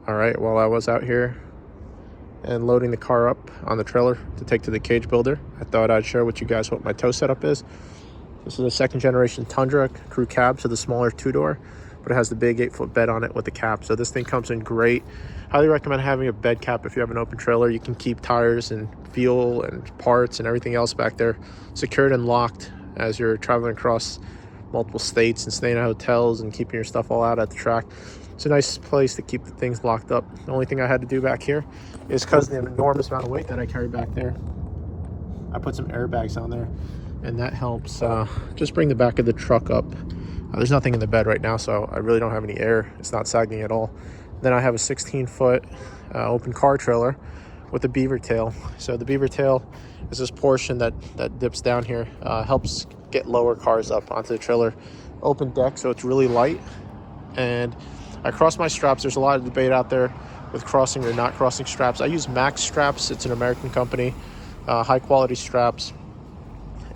All right, while I was out here and loading the car up on the trailer to take to the cage builder, I thought I'd share with you guys what my tow setup is. This is a second generation Tundra crew cab, so the smaller two-door, but it has the big 8-foot bed on it with the cap. So this thing comes in great. Highly recommend having a bed cap if you have an open trailer. You can keep tires and fuel and parts and everything else back there secured and locked as you're traveling across multiple states and staying at hotels and keeping your stuff all out at the track. It's a nice place to keep the things locked up. The only thing I had to do back here is, because of the enormous amount of weight that I carry back there, I put some airbags on there, and that helps just bring the back of the truck up. There's nothing in the bed right now, so I really don't have any air. It's not sagging at all. Then I have a 16-foot open car trailer with a beaver tail. So the beaver tail is this portion that dips down here, helps get lower cars up onto the trailer. Open deck, so it's really light. And I cross my straps. There's a lot of debate out there with crossing or not crossing straps. I use Max straps. It's an American company, high quality straps,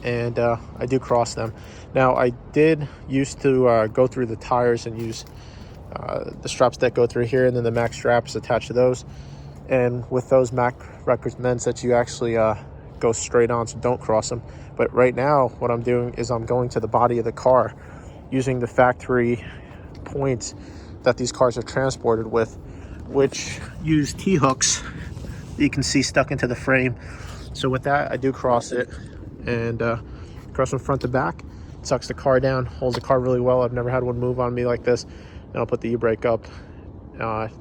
and I do cross them. Now, I did used to go through the tires and use the straps that go through here, and then the Max straps attached to those. And with those, Mac recommends that you actually go straight on, so don't cross them. But right now, what I'm doing is I'm going to the body of the car using the factory points that these cars are transported with, which use T-hooks that you can see stuck into the frame. So with that, I do cross it, and cross from front to back. It sucks the car down, holds the car really well. I've never had one move on me like this. And I'll put the e-brake up.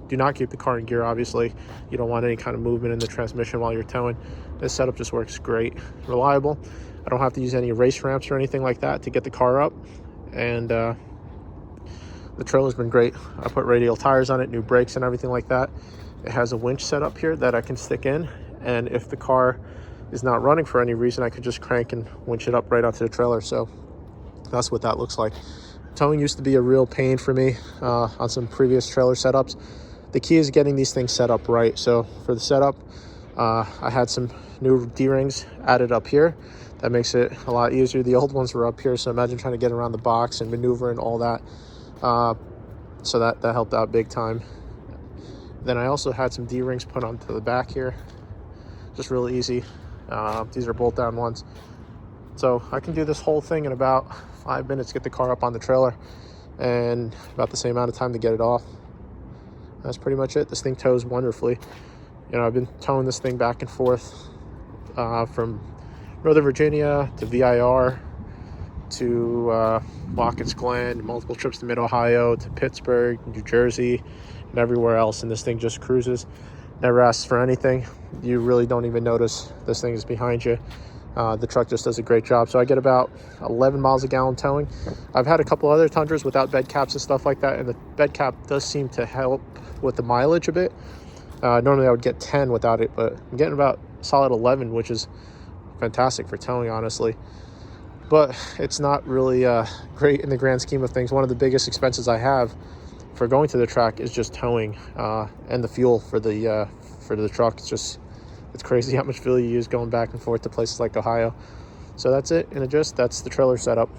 Do not keep the car in gear, obviously. You don't want any kind of movement in the transmission while you're towing. This setup just works great, reliable. I don't have to use any race ramps or anything like that to get the car up. And the trailer's been great. I put radial tires on it, new brakes and everything like that. It has a winch set up here that I can stick in, and if the car is not running for any reason, I could just crank and winch it up right onto the trailer. So that's what that looks like. Towing used to be a real pain for me on some previous trailer setups. The key is getting these things set up right. So for the setup, I had some new D-rings added up here. That makes it a lot easier. The old ones were up here, so imagine trying to get around the box and maneuver and all that. So that helped out big time. Then I also had some D-rings put onto the back here, just really easy. These are bolt down ones, so I can do this whole thing in about 5 minutes, get the car up on the trailer, and about the same amount of time to get it off. That's pretty much it. This thing tows wonderfully. You know, I've been towing this thing back and forth from Northern Virginia to VIR to Watkins Glen, multiple trips to mid-Ohio, to Pittsburgh, New Jersey, and everywhere else, and this thing just cruises, never asks for anything. You really don't even notice this thing is behind you. The truck just does a great job. So I get about 11 miles a gallon towing. I've had a couple other Tundras without bed caps and stuff like that, and the bed cap does seem to help with the mileage a bit. Normally I would get 10 without it, but I'm getting about solid 11, which is fantastic for towing, honestly. But it's not really great in the grand scheme of things. One of the biggest expenses I have for going to the track is just towing and the fuel for the truck. It's crazy how much fuel you use going back and forth to places like Ohio. So that's it in a gist. That's the trailer setup.